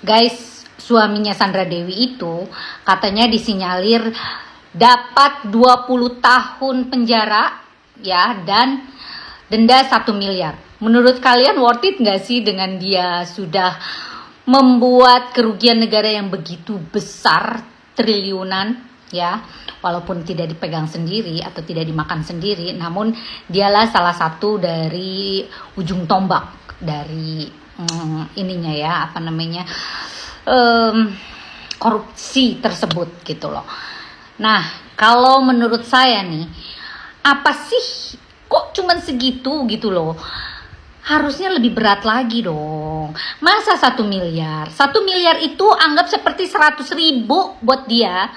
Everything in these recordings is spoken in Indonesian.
Guys, suaminya Sandra Dewi itu katanya disinyalir dapat 20 tahun penjara ya, dan denda 1 miliar. Menurut kalian worth it nggak sih dengan dia sudah membuat kerugian negara yang begitu besar, triliunan ya, walaupun tidak dipegang sendiri atau tidak dimakan sendiri, namun dialah salah satu dari ujung tombak dari ininya ya, korupsi tersebut gitu loh. Nah, kalau menurut saya nih, apa sih kok cuman segitu gitu loh? Harusnya lebih berat lagi dong. Masa 1 miliar? 1 miliar itu anggap seperti 100.000 buat dia.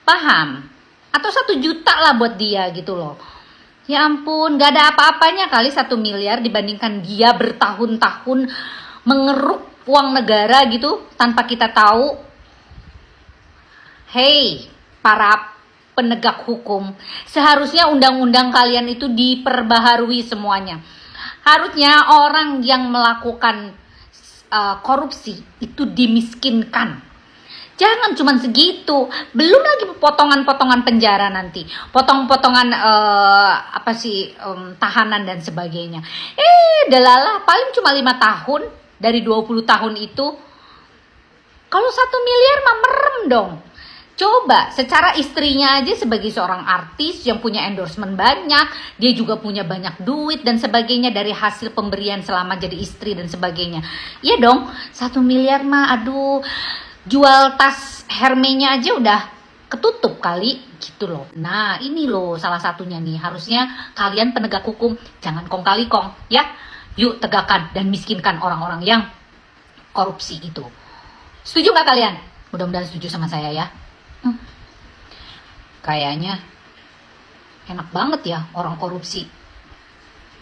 Paham? Atau 1 juta lah buat dia gitu loh. Ya ampun, gak ada apa-apanya kali 1 miliar dibandingkan dia bertahun-tahun mengeruk uang negara gitu tanpa kita tahu. Hey, para penegak hukum, seharusnya undang-undang kalian itu diperbaharui semuanya. Harusnya orang yang melakukan korupsi itu dimiskinkan. Jangan cuma segitu, belum lagi potongan-potongan penjara nanti, potongan-potongan tahanan dan sebagainya. Delalah, paling cuma 5 tahun dari 20 tahun itu. Kalau 1 miliar mah merem dong. Coba, secara istrinya aja sebagai seorang artis yang punya endorsement banyak, dia juga punya banyak duit dan sebagainya dari hasil pemberian selama jadi istri dan sebagainya. Iya dong, 1 miliar mah aduh, jual tas Hermès-nya aja udah ketutup kali gitu loh. Nah ini loh salah satunya nih, harusnya kalian penegak hukum jangan kong kali kong ya. Yuk tegakkan dan miskinkan orang-orang yang korupsi itu. Setuju gak kalian? Mudah-mudahan setuju sama saya ya. Kayaknya enak banget ya orang korupsi.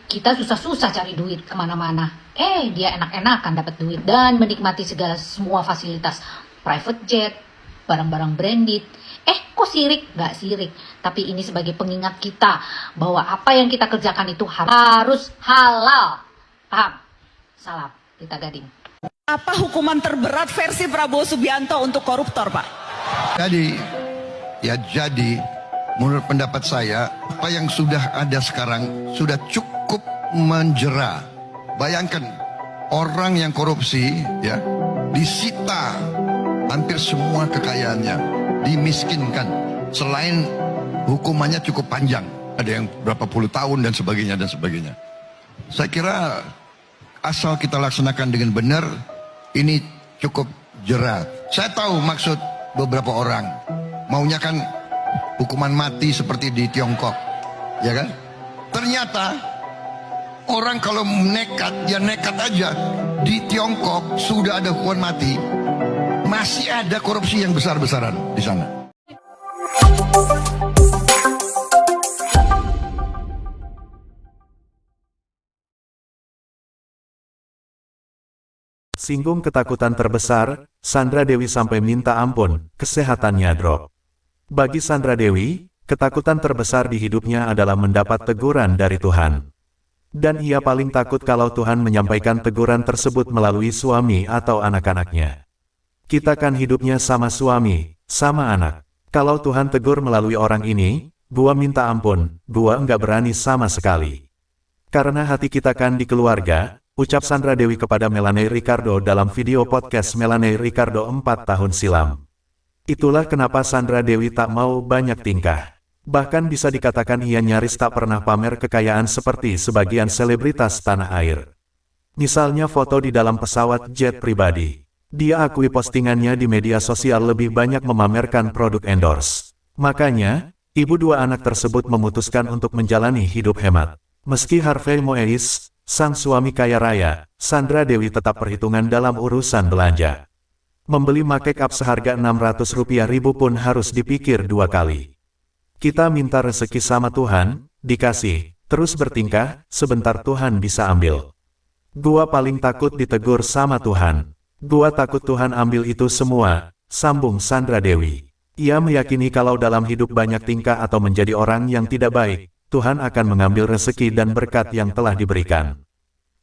Kita susah-susah cari duit kemana-mana. Dia enak-enakan dapat duit dan menikmati semua fasilitas. Private jet, barang-barang branded. Kok sirik? Gak sirik. Tapi ini sebagai pengingat kita bahwa apa yang kita kerjakan itu harus halal. Paham? Salam, Rita Gading. Apa hukuman terberat versi Prabowo Subianto untuk koruptor, Pak? Jadi, menurut pendapat saya, apa yang sudah ada sekarang sudah cukup menjera. Bayangkan, orang yang korupsi ya disita hampir semua kekayaannya, dimiskinkan. Selain hukumannya cukup panjang, ada yang berapa puluh tahun dan sebagainya dan sebagainya. Saya kira asal kita laksanakan dengan benar, ini cukup jera. Saya tahu maksud beberapa orang, maunya kan hukuman mati seperti di Tiongkok, ya kan? Ternyata orang kalau nekat, ya nekat aja. Di Tiongkok sudah ada hukuman mati, masih ada korupsi yang besar-besaran di sana. Singgung ketakutan terbesar, Sandra Dewi sampai minta ampun, kesehatannya drop. Bagi Sandra Dewi, ketakutan terbesar di hidupnya adalah mendapat teguran dari Tuhan. Dan ia paling takut kalau Tuhan menyampaikan teguran tersebut melalui suami atau anak-anaknya. Kita kan hidupnya sama suami, sama anak. Kalau Tuhan tegur melalui orang ini, gua minta ampun, gua enggak berani sama sekali. Karena hati kita kan di keluarga, ucap Sandra Dewi kepada Melanie Ricardo dalam video podcast Melanie Ricardo 4 tahun silam. Itulah kenapa Sandra Dewi tak mau banyak tingkah. Bahkan bisa dikatakan ia nyaris tak pernah pamer kekayaan seperti sebagian selebritas tanah air. Misalnya foto di dalam pesawat jet pribadi. Dia akui postingannya di media sosial lebih banyak memamerkan produk endorse. Makanya, ibu dua anak tersebut memutuskan untuk menjalani hidup hemat. Meski Harvey Moeis, sang suami kaya raya, Sandra Dewi tetap perhitungan dalam urusan belanja. Membeli make up seharga Rp600.000 pun harus dipikir 2 kali. Kita minta rezeki sama Tuhan, dikasih, terus bertingkah, sebentar Tuhan bisa ambil. Gua paling takut ditegur sama Tuhan. Gua takut Tuhan ambil itu semua, sambung Sandra Dewi. Ia meyakini kalau dalam hidup banyak tingkah atau menjadi orang yang tidak baik, Tuhan akan mengambil rezeki dan berkat yang telah diberikan.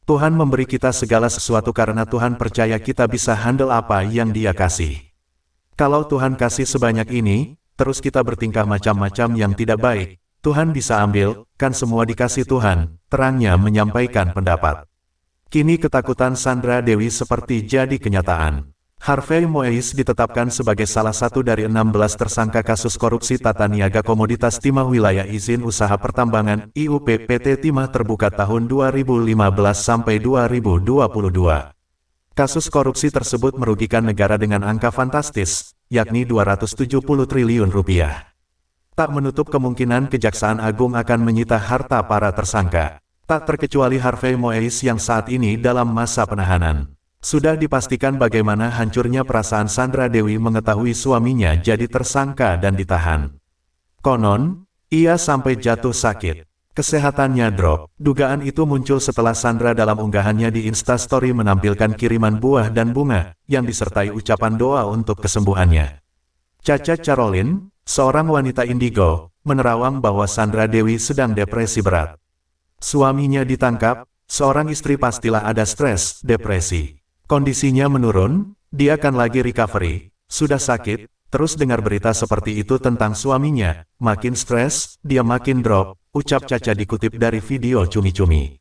Tuhan memberi kita segala sesuatu karena Tuhan percaya kita bisa handle apa yang Dia kasih. Kalau Tuhan kasih sebanyak ini, terus kita bertingkah macam-macam yang tidak baik, Tuhan bisa ambil, kan semua dikasih Tuhan, terangnya menyampaikan pendapat. Kini ketakutan Sandra Dewi seperti jadi kenyataan. Harvey Moise ditetapkan sebagai salah satu dari 16 tersangka kasus korupsi tata niaga komoditas timah wilayah izin usaha pertambangan IUP PT Timah Terbuka tahun 2015 sampai 2022. Kasus korupsi tersebut merugikan negara dengan angka fantastis, yakni 270 triliun rupiah. Tak menutup kemungkinan Kejaksaan Agung akan menyita harta para tersangka, tak terkecuali Harvey Moise yang saat ini dalam masa penahanan. Sudah dipastikan bagaimana hancurnya perasaan Sandra Dewi mengetahui suaminya jadi tersangka dan ditahan. Konon, ia sampai jatuh sakit. Kesehatannya drop. Dugaan itu muncul setelah Sandra dalam unggahannya di Instastory menampilkan kiriman buah dan bunga, yang disertai ucapan doa untuk kesembuhannya. Caca Carolyn, seorang wanita indigo, menerawang bahwa Sandra Dewi sedang depresi berat. Suaminya ditangkap, seorang istri pastilah ada stres, depresi. Kondisinya menurun, dia akan lagi recovery, sudah sakit, terus dengar berita seperti itu tentang suaminya, makin stres, dia makin drop, ucap Caca dikutip dari video cumi-cumi.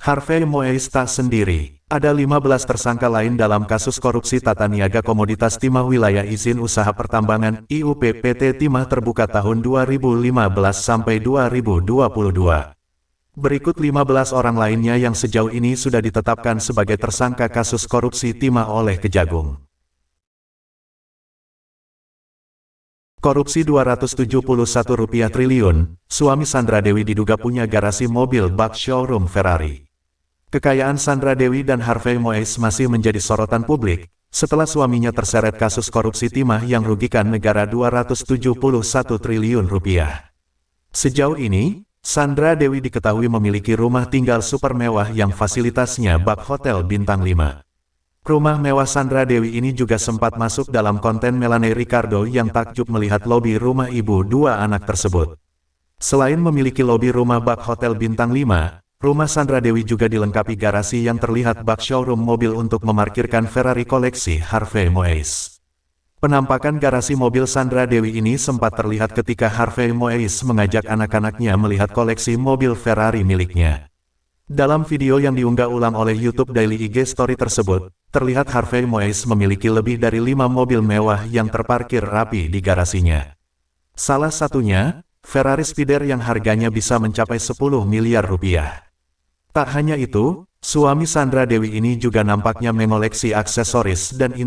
Harvey Moise tak sendiri, ada 15 tersangka lain dalam kasus korupsi tata niaga komoditas timah wilayah izin usaha pertambangan IUP PT Timah Terbuka tahun 2015 sampai 2022. Berikut 15 orang lainnya yang sejauh ini sudah ditetapkan sebagai tersangka kasus korupsi timah oleh Kejagung. Korupsi Rp271 triliun, suami Sandra Dewi diduga punya garasi mobil bak showroom Ferrari. Kekayaan Sandra Dewi dan Harvey Moise masih menjadi sorotan publik, setelah suaminya terseret kasus korupsi timah yang rugikan negara Rp271 triliun. Sejauh ini, Sandra Dewi diketahui memiliki rumah tinggal super mewah yang fasilitasnya bak hotel bintang 5. Rumah mewah Sandra Dewi ini juga sempat masuk dalam konten Melanie Ricardo yang takjub melihat lobi rumah ibu dua anak tersebut. Selain memiliki lobi rumah bak hotel bintang 5, rumah Sandra Dewi juga dilengkapi garasi yang terlihat bak showroom mobil untuk memarkirkan Ferrari koleksi Harvey Moise. Penampakan garasi mobil Sandra Dewi ini sempat terlihat ketika Harvey Moise mengajak anak-anaknya melihat koleksi mobil Ferrari miliknya. Dalam video yang diunggah ulang oleh YouTube Daily IG Story tersebut, terlihat Harvey Moise memiliki lebih dari 5 mobil mewah yang terparkir rapi di garasinya. Salah satunya, Ferrari Spider yang harganya bisa mencapai 10 miliar rupiah. Tak hanya itu, suami Sandra Dewi ini juga nampaknya mengoleksi aksesoris dan